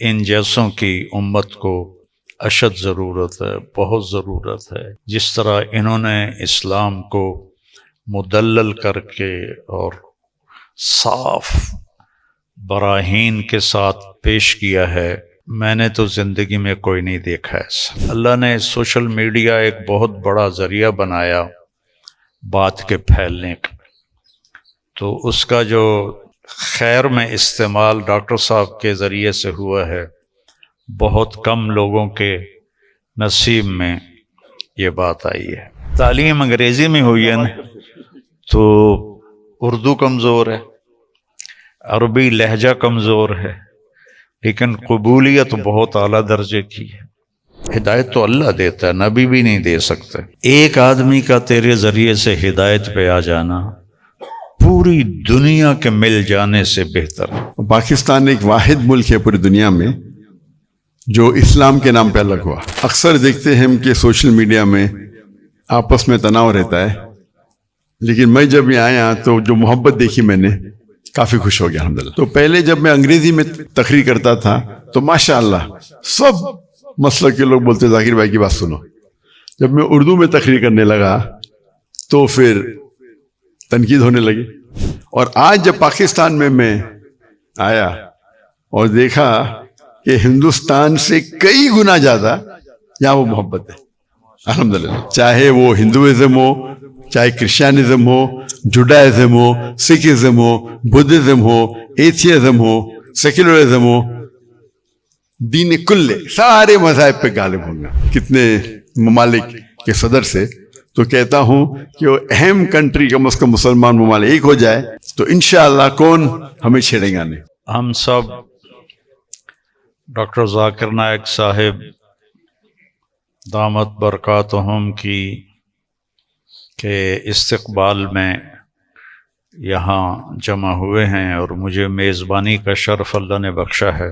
ان جیسوں کی امت کو اشد ضرورت ہے، بہت ضرورت ہے۔ جس طرح انہوں نے اسلام کو مدلل کر کے اور صاف براہین کے ساتھ پیش کیا ہے، میں نے تو زندگی میں کوئی نہیں دیکھا ایسا۔ اللہ نے سوشل میڈیا ایک بہت بڑا ذریعہ بنایا بات کے پھیلنے کا، تو اس کا جو خیر میں استعمال ڈاکٹر صاحب کے ذریعے سے ہوا ہے، بہت کم لوگوں کے نصیب میں یہ بات آئی ہے۔ تعلیم انگریزی میں ہوئی ہے نا، تو اردو کمزور ہے، عربی لہجہ کمزور ہے، لیکن قبولیت بہت اعلیٰ درجے کی ہے۔ ہدایت تو اللہ دیتا ہے، نبی بھی نہیں دے سکتے۔ ایک آدمی کا تیرے ذریعے سے ہدایت پہ آ جانا پوری دنیا کے مل جانے سے بہتر ہے۔ پاکستان ایک واحد ملک ہے پوری دنیا میں جو اسلام کے نام پہ الگ ہوا۔ اکثر دیکھتے ہیں کہ سوشل میڈیا میں آپس میں تناؤ رہتا ہے، لیکن میں جب یہاں آیا تو جو محبت دیکھی میں نے، کافی خوش ہو گیا الحمدللہ۔ تو پہلے جب میں انگریزی میں تقریر کرتا تھا تو ماشاءاللہ سب مسلک کے لوگ بولتے ذاکر بھائی کی بات سنو۔ جب میں اردو میں تقریر کرنے لگا تو پھر تنقید ہونے لگی، اور آج جب پاکستان میں آیا اور دیکھا کہ ہندوستان سے کئی گنا زیادہ یہاں وہ محبت ہے الحمدللہ، چاہے وہ ہندوازم ہو، چاہے کرسچینزم ہو، جوڈائزم ہو، سکھزم ہو، بدھزم ہو، ایتھیزم ہو، سیکولرزم ہو، دین کل سارے مذاہب پہ غالب ہوں گا۔ کتنے ممالک کے صدر سے تو کہتا ہوں کہ وہ اہم کنٹری کم از کم مسلمان ممالک ایک ہو جائے تو انشاءاللہ کون ہمیں چھیڑیں گا نہیں۔ ہم سب ڈاکٹر ذاکر نائک صاحب دامت برکاتہم کی کے استقبال میں یہاں جمع ہوئے ہیں، اور مجھے میزبانی کا شرف اللہ نے بخشا ہے۔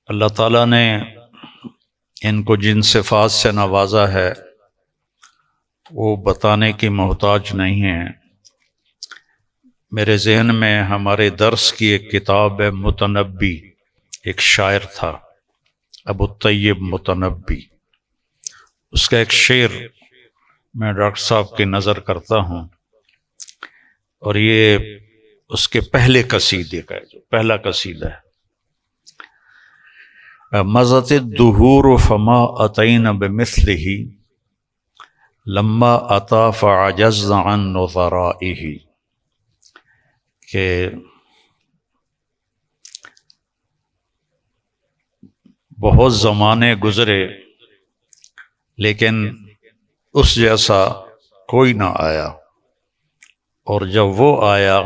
اللہ تعالیٰ نے ان کو جن صفات سے نوازا ہے وہ بتانے کی محتاج نہیں ہیں۔ میرے ذہن میں ہمارے درس کی ایک کتاب ہے متنبی، ایک شاعر تھا ابو الطیب متنبی، اس کا ایک شعر میں ڈاکٹر صاحب کی نظر کرتا ہوں، اور یہ اس کے پہلے قصیدے کا ہے، جو پہلا قصیدہ ہے۔ مضت الدہور فما اتین بمثلہ لما اتا فعجزنا عن نظرائہ، کہ بہت زمانے گزرے لیکن اس جیسا کوئی نہ آیا، اور جب وہ آیا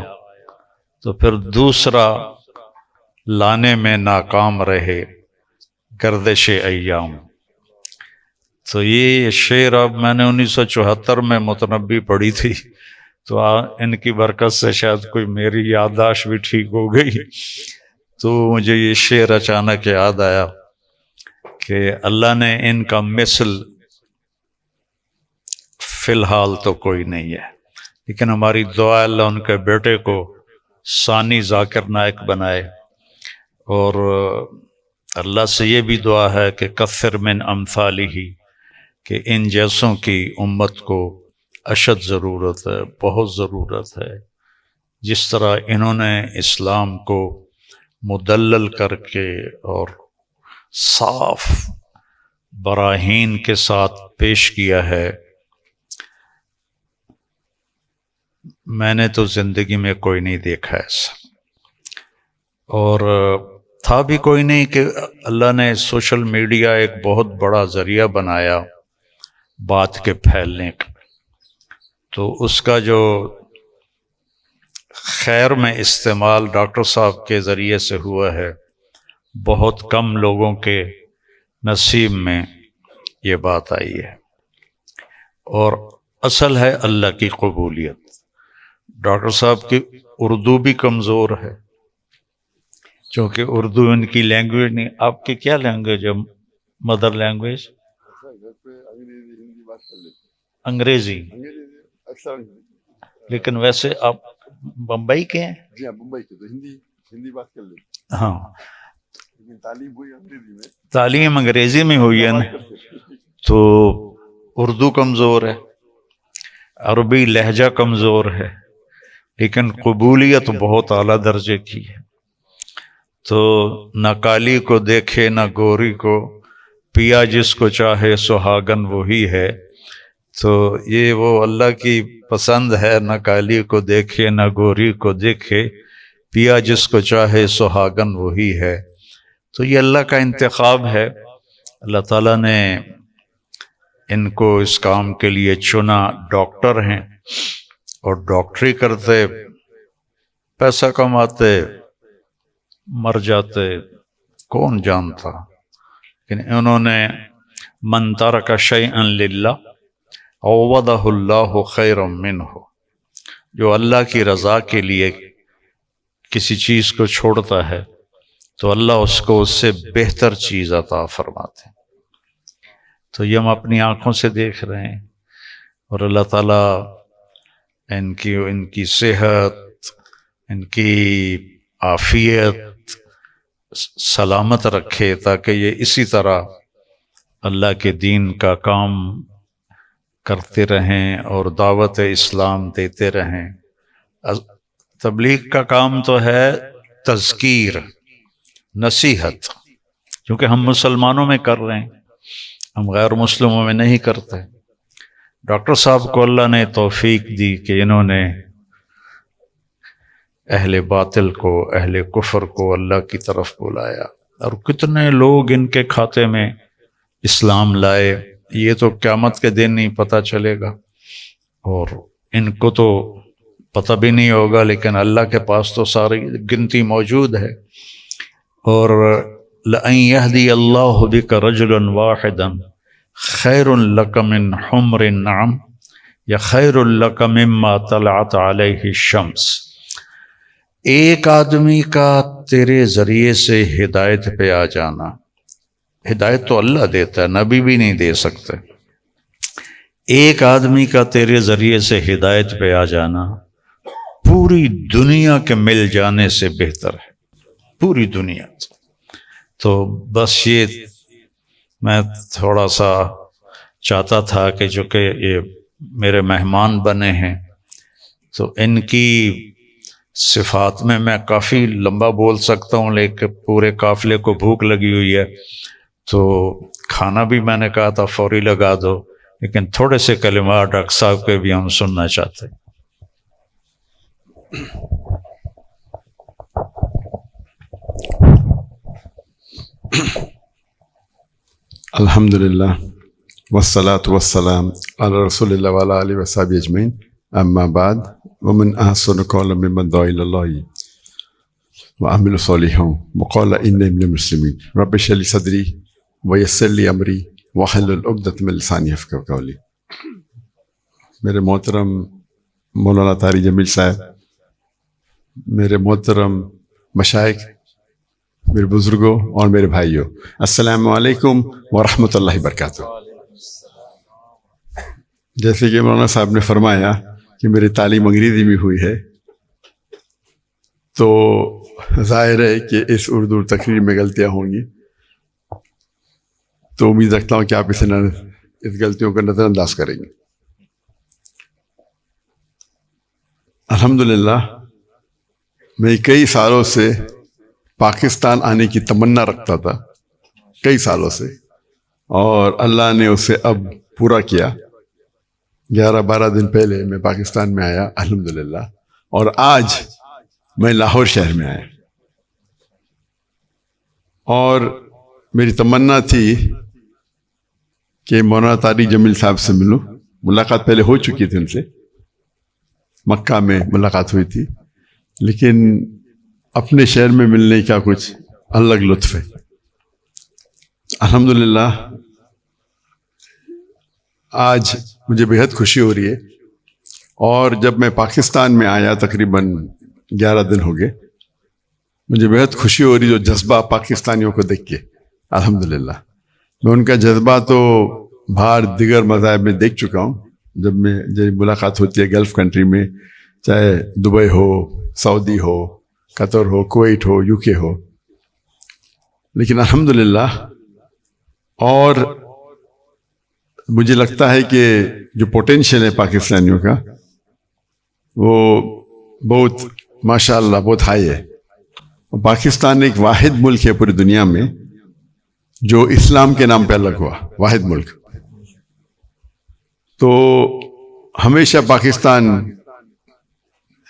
تو پھر دوسرا لانے میں ناکام رہے گردش ایام۔ تو یہ شعر اب میں نے 1974 میں متنبی پڑھی تھی، تو ان کی برکت سے شاید کوئی میری یادداشت بھی ٹھیک ہو گئی، تو مجھے یہ شعر اچانک یاد آیا کہ اللہ نے ان کا مثل فی الحال تو کوئی نہیں ہے، لیکن ہماری دعا اللہ ان کے بیٹے کو ثانی ذاکر نائک بنائے، اور اللہ سے یہ بھی دعا ہے کہ کثر من امثالہ، کہ ان جیسوں کی امت کو اشد ضرورت ہے، بہت ضرورت ہے۔ جس طرح انہوں نے اسلام کو مدلل کر کے اور صاف براہین کے ساتھ پیش کیا ہے، میں نے تو زندگی میں کوئی نہیں دیکھا ایسا، اور تھا بھی کوئی نہیں کہ اللہ نے سوشل میڈیا ایک بہت بڑا ذریعہ بنایا بات کے پھیلنے کا، تو اس کا جو خیر میں استعمال ڈاکٹر صاحب کے ذریعے سے ہوا ہے، بہت کم لوگوں کے نصیب میں یہ بات آئی ہے، اور اصل ہے اللہ کی قبولیت۔ ڈاکٹر صاحب کی اردو بھی کمزور ہے، چونکہ اردو ان کی لینگویج نہیں۔ آپ کی کیا لینگویج ہے، مدر لینگویج؟ انگریزی، لیکن ویسے آپ بمبئی کے ہیں؟ جی ہاں، بمبئی کے، تو ہندی بات کر لیتے۔ ہاں تعلیم انگریزی میں ہوئی ہے نا، تو اردو کمزور ہے، عربی لہجہ کمزور ہے، لیکن قبولیت بہت اعلیٰ درجے کی ہے۔ تو نہ کالی کو دیکھے نہ گوری کو، پیا جس کو چاہے سہاگن وہی ہے۔ تو یہ وہ اللہ کی پسند ہے، نہ کالی کو دیکھے نہ گوری کو دیکھے، پیا جس کو چاہے سہاگن وہی ہے۔ تو یہ اللہ کا انتخاب ہے، اللہ تعالیٰ نے ان کو اس کام کے لیے چنا۔ ڈاکٹر ہیں اور ڈاکٹری کرتے، پیسہ کماتے، مر جاتے، کون جانتا۔ لیکن انہوں نے من ترک شیئا للہ عوضہ اللہ خیرا منہ، جو اللہ کی رضا کے لیے کسی چیز کو چھوڑتا ہے تو اللہ اس کو اس سے بہتر چیز عطا فرماتے ہیں۔ تو یہ ہم اپنی آنکھوں سے دیکھ رہے ہیں، اور اللہ تعالیٰ ان کی صحت، ان کی عافیت سلامت رکھے، تاکہ یہ اسی طرح اللہ کے دین کا کام کرتے رہیں اور دعوت اسلام دیتے رہیں۔ تبلیغ کا کام تو ہے تذکیر، نصیحت، کیونکہ ہم مسلمانوں میں کر رہے ہیں، ہم غیر مسلموں میں نہیں کرتے۔ ڈاکٹر صاحب کو اللہ نے توفیق دی کہ انہوں نے اہل باطل کو، اہل کفر کو اللہ کی طرف بلایا، اور کتنے لوگ ان کے کھاتے میں اسلام لائے، یہ تو قیامت کے دن نہیں پتہ چلے گا، اور ان کو تو پتہ بھی نہیں ہوگا، لیکن اللہ کے پاس تو ساری گنتی موجود ہے۔ اور لَأَن يَهْدِيَ اللَّهُ بِكَ رَجُلًا وَاحِدًا خَيْرٌ لَكَ مِنْ حُمْرِ النَّعَمِ یا خَيْرٌ لَكَ مِمَّا طَلَعَتْ عَلَيْهِ الشَّمْسُ، ایک آدمی کا تیرے ذریعے سے ہدایت پہ آ جانا، ہدایت تو اللہ دیتا ہے، نبی بھی نہیں دے سکتے، ایک آدمی کا تیرے ذریعے سے ہدایت پہ آ جانا پوری دنیا کے مل جانے سے بہتر ہے، پوری دنیا۔ تو بس یہ میں تھوڑا سا چاہتا تھا کہ جو کہ یہ میرے مہمان بنے ہیں، تو ان کی صفات میں کافی لمبا بول سکتا ہوں، لیکن پورے قافلے کو بھوک لگی ہوئی ہے، تو کھانا بھی میں نے کہا تھا فوری لگا دو، لیکن تھوڑے سے کلمات ڈاکٹر صاحب کے بھی ہم سننا چاہتے ہیں۔ الحمدللہ والصلاة والسلام علی رسول اللہ وعلی آلہ وصحبہ اجمعین، اما بعد، ومن احسن قولا ممن دعا الی اللہ وعمل صالحا وقال انی من المسلمین، رب اشرح لی صدری ویسر لی امری واحلل عقدۃ من لسانی یفقہوا قولی۔ میرے محترم مولانا طارق جمیل صاحب، میرے محترم مشائخ، میرے بزرگوں اور میرے بھائیوں، السلام علیکم ورحمۃ اللہ وبرکاتہ۔ جیسے کہ مولانا صاحب نے فرمایا کہ میری تعلیم انگریزی میں ہوئی ہے، تو ظاہر ہے کہ اس اردو تقریر میں غلطیاں ہوں گی، تو امید رکھتا ہوں کہ آپ اس غلطیوں کو نظر انداز کریں گے۔ الحمدللہ میں کئی سالوں سے پاکستان آنے کی تمنا رکھتا تھا، کئی سالوں سے، اور اللہ نے اسے اب پورا کیا۔ 11-12 دن پہلے میں پاکستان میں آیا الحمدللہ، اور آج میں لاہور شہر میں آیا، اور میری تمنا تھی کہ مولانا طارق جمیل صاحب سے ملوں۔ ملاقات پہلے ہو چکی تھی، ان سے مکہ میں ملاقات ہوئی تھی، لیکن اپنے شہر میں ملنے کا کچھ الگ لطف ہے۔ الحمدللہ آج مجھے بہت خوشی ہو رہی ہے، اور جب میں پاکستان میں آیا تقریباً 11 دن ہو گئے، مجھے بہت خوشی ہو رہی جو جذبہ پاکستانیوں کو دیکھ کے۔ الحمدللہ میں ان کا جذبہ تو باہر دیگر مذاہب میں دیکھ چکا ہوں، جب ملاقات ہوتی ہے گلف کنٹری میں، چاہے دبئی ہو، سعودی ہو، قطر ہو، کویت ہو، UK ہو، لیکن الحمدللہ اور مجھے لگتا ہے کہ جو پوٹینشیل ہے پاکستانیوں کا وہ بہت ماشاءاللہ بہت ہائی ہے. پاکستان ایک واحد ملک ہے پوری دنیا میں جو اسلام کے نام پہ الگ ہوا، واحد ملک. تو ہمیشہ پاکستان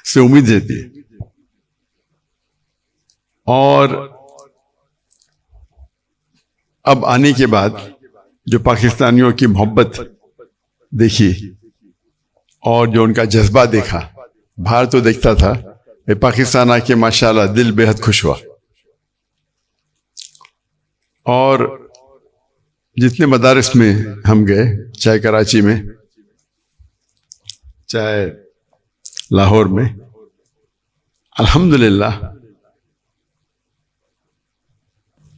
سے امید رہتی ہے. اور اب آنے کے بعد جو پاکستانیوں کی محبت دیکھی اور جو ان کا جذبہ دیکھا، باہر تو دیکھتا تھا، پاکستان آ کے ماشاءاللہ دل بے حد خوش ہوا. اور جتنے مدارس میں ہم گئے، چاہے کراچی میں چاہے لاہور میں، الحمدللہ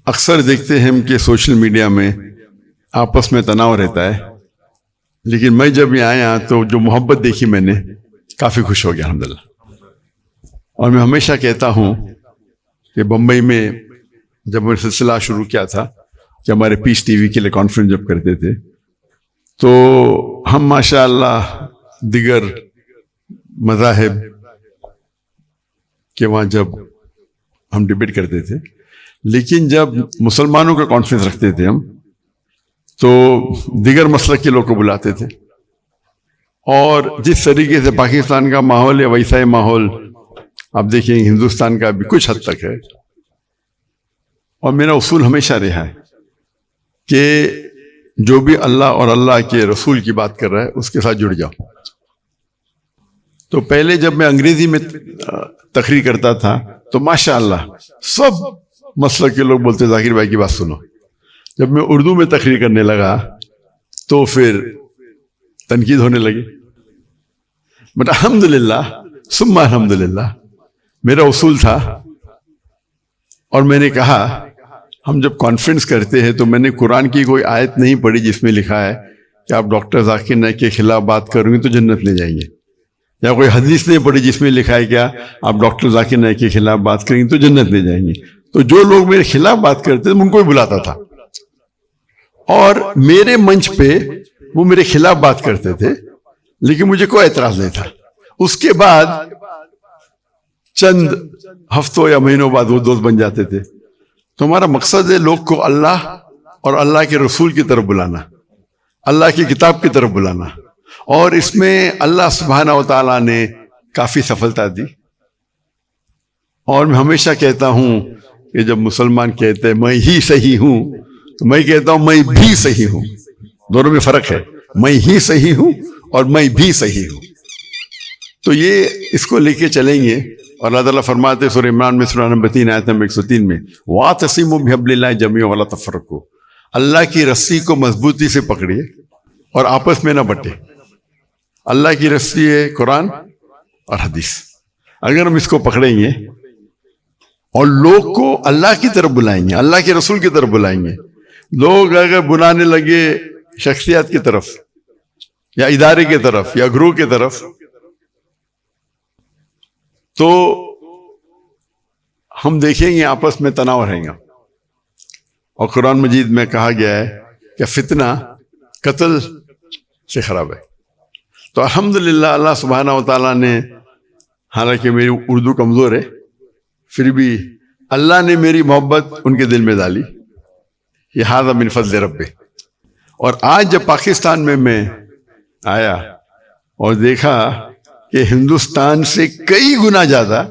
اکثر دیکھتے ہیں ہم کہ سوشل میڈیا میں آپس میں تناؤ رہتا ہے، لیکن میں جب یہاں آیا تو جو محبت دیکھی میں نے کافی خوش ہو گیا الحمدللہ. اور میں ہمیشہ کہتا ہوں کہ بمبئی میں جب میں سلسلہ شروع کیا تھا کہ ہمارے پیس ٹی وی کے لیے کانفرنس جب کرتے تھے تو ہم ماشاءاللہ دیگر مذاہب کے وہاں جب ہم ڈیبیٹ کرتے تھے، لیکن جب مسلمانوں کا کانفرنس رکھتے تھے ہم تو دیگر مسلک کے لوگ کو بلاتے تھے. اور جس طریقے سے پاکستان کا ماحول ہے ویسا ہی ماحول آپ دیکھیں ہندوستان کا بھی کچھ حد تک ہے. اور میرا اصول ہمیشہ رہا ہے کہ جو بھی اللہ اور اللہ کے رسول کی بات کر رہا ہے اس کے ساتھ جڑ جاؤ. تو پہلے جب میں انگریزی میں تقریر کرتا تھا تو ماشاءاللہ سب مسلک کے لوگ بولتے ذاکر بھائی کی بات سنو. جب میں اردو میں تقریر کرنے لگا تو پھر تنقید ہونے لگی. بٹ الحمدللہ ثم الحمدللہ میرا اصول تھا اور میں نے کہا ہم جب کانفرنس کرتے ہیں تو میں نے قرآن کی کوئی آیت نہیں پڑھی جس میں لکھا ہے کہ آپ ڈاکٹر ذاکر نائک کے خلاف بات کریں گے تو جنت لے جائیں گے، یا کوئی حدیث نہیں پڑھی جس میں لکھا ہے کیا آپ ڈاکٹر ذاکر نائک کے خلاف بات کریں گے تو جنت لے جائیں گے. تو جو لوگ میرے خلاف بات کرتے تھے ان کو بھی بلاتا تھا اور میرے منچ پہ وہ میرے خلاف بات کرتے تھے لیکن مجھے کوئی اعتراض نہیں تھا. اس کے بعد چند ہفتوں یا مہینوں بعد وہ دوست بن جاتے تھے. تو ہمارا مقصد ہے لوگ کو اللہ اور اللہ کے رسول کی طرف بلانا، اللہ کی کتاب کی طرف بلانا. اور اس میں اللہ سبحانہ و تعالیٰ نے کافی سفلتا دی. اور میں ہمیشہ کہتا ہوں کہ جب مسلمان کہتے ہیں میں ہی صحیح ہوں تو میں کہتا ہوں میں بھی صحیح ہوں. دونوں میں فرق ہے، میں ہی صحیح ہوں اور میں بھی صحیح ہوں. تو یہ اس کو لے کے چلیں گے. اور اللہ تعالیٰ فرماتے سورہ عمران میں سورہ نمبر 3 آیت نمبر 103 میں وَاعْتَصِمُوا بِحَبْلِ اللَّهِ جَمِيعًا وَلَا تَفَرَّقُوا، اللہ کی رسی کو مضبوطی سے پکڑیے اور آپس میں نہ بٹے. اللہ کی رسی ہے قرآن اور حدیث. اگر ہم اس کو پکڑیں گے اور لوگ کو اللہ کی طرف بلائیں گے، اللہ کے رسول کی طرف بلائیں گے. لوگ اگر بلانے لگے شخصیات کی طرف یا ادارے کی طرف یا گروہ کی طرف تو ہم دیکھیں گے آپس میں تناؤ رہیں گا. اور قرآن مجید میں کہا گیا ہے کہ فتنہ قتل سے خراب ہے. تو الحمدللہ اللہ سبحانہ و تعالیٰ نے، حالانکہ میری اردو کمزور ہے پھر بھی اللہ نے میری محبت ان کے دل میں ڈالی. یہ ھذا من فضل ربی. اور آج جب پاکستان میں آیا اور دیکھا کہ ہندوستان سے کئی گنا زیادہ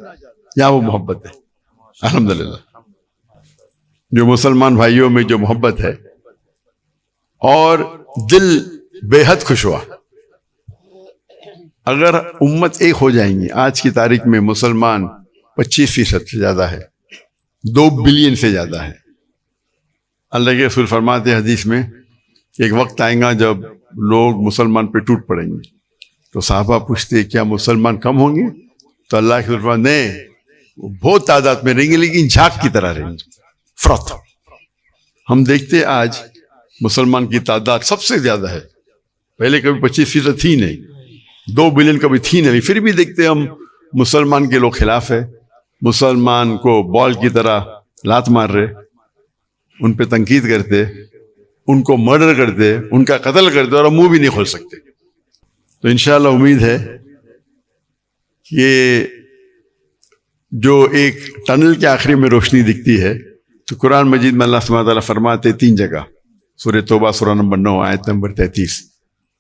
یہاں وہ محبت ہے الحمدللہ. جو مسلمان بھائیوں میں جو محبت ہے اور دل بے حد خوش ہوا. اگر امت ایک ہو جائیں گی، آج کی تاریخ میں مسلمان 25% سے زیادہ ہے، 2 بلین سے زیادہ ہے. اللہ کے رسول فرماتے ہیں حدیث میں ایک وقت آئے گا جب لوگ مسلمان پہ ٹوٹ پڑیں گے. تو صحابہ پوچھتے کیا مسلمان کم ہوں گے؟ تو اللہ کے رسول فرماتے نہیں، وہ بہت تعداد میں رہیں گے لیکن جھاگ کی طرح رہیں گے. فرت ہم دیکھتے آج مسلمان کی تعداد سب سے زیادہ ہے. پہلے کبھی 25% تھی نہیں، 2 بلین کبھی تھی نہیں. پھر بھی دیکھتے ہم مسلمان کے لوگ خلاف ہے، مسلمان کو بال کی طرح لات مار رہے. ان پہ تنقید کرتے, ان کو مرڈر کرتے, ان کا قتل کرتے اور منہ بھی نہیں کھول سکتے. تو انشاءاللہ امید ہے کہ جو ایک ٹنل کے آخری میں روشنی دکھتی ہے, تو قرآن مجید میں اللہ سبحانہ تعالیٰ فرماتے 3 جگہ, سورہ توبہ سورہ نمبر 9 آیت نمبر 33,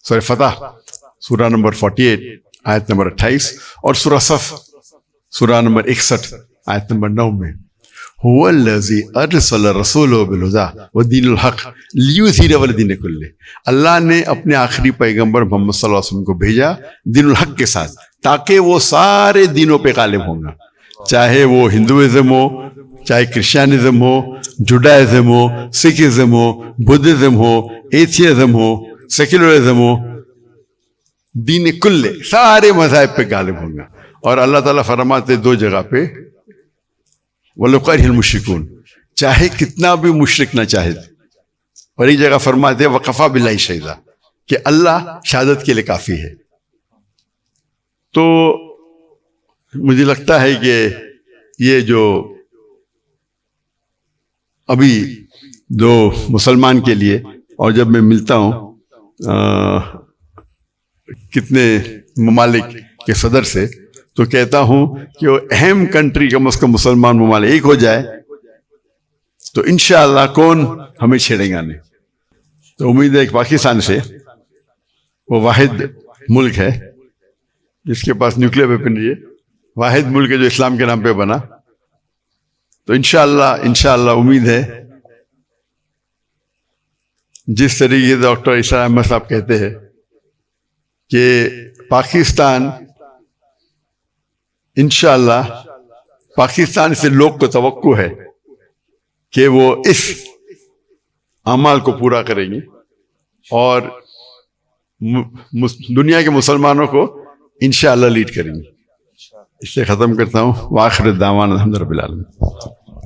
سورہ فتح سورہ نمبر 48 آیت نمبر 28, اور سورہ صف سورہ نمبر 61 آیت نمبر 9 میں هو الذی ارسل رسولہ بالہدی ودین الحق لیظہرہ علی الدین کلہ. اللہ نے اپنے آخری پیغمبر محمد صلی اللہ علیہ وسلم کو بھیجا دین الحق کے ساتھ, تاکہ وہ سارے دینوں پہ غالب ہوں گا, چاہے وہ ہندوازم ہو, چاہے کرسچینزم ہو, جوڈائزم ہو, سکھزم ہو, بدھزم ہو, ایتھیزم ہو, سیکولرزم ہو, دین کلے سارے مذاہب پہ غالب ہوں گا. اور اللہ تعالیٰ فرماتے 2 جگہ پہ وَلَوْ كَرِهَ الْمُشْرِكُونَ, چاہے کتنا بھی مشرک نہ چاہے. اور ایک جگہ فرماتے وَكَفَى بِاللَّهِ شَهِيدًا, کہ اللہ شہادت کے لیے کافی ہے. تو مجھے لگتا ہے کہ یہ جو ابھی جو مسلمان کے لیے, اور جب میں ملتا ہوں کتنے ممالک کے صدر سے, تو کہتا ہوں کہ وہ اہم کنٹری کم از کم مسلمان ممالک ایک ہو جائے تو انشاءاللہ کون ہمیں چھیڑے گا نہیں. تو امید ہے کہ پاکستان سے, وہ واحد ملک ہے جس کے پاس نیوکلیر ویپن ہے, واحد ملک ہے جو اسلام کے نام پہ بنا. تو انشاءاللہ امید ہے جس طریقے سے ڈاکٹر عیسیٰ احمد صاحب کہتے ہیں کہ پاکستان انشاءاللہ پاکستان سے لوگ کو توقع ہے کہ وہ اس اعمال کو پورا کریں گے اور دنیا کے مسلمانوں کو انشاءاللہ لیڈ کریں گے. اس سے ختم کرتا ہوں. وآخر الدعوانا الحمد للہ رب العالمین.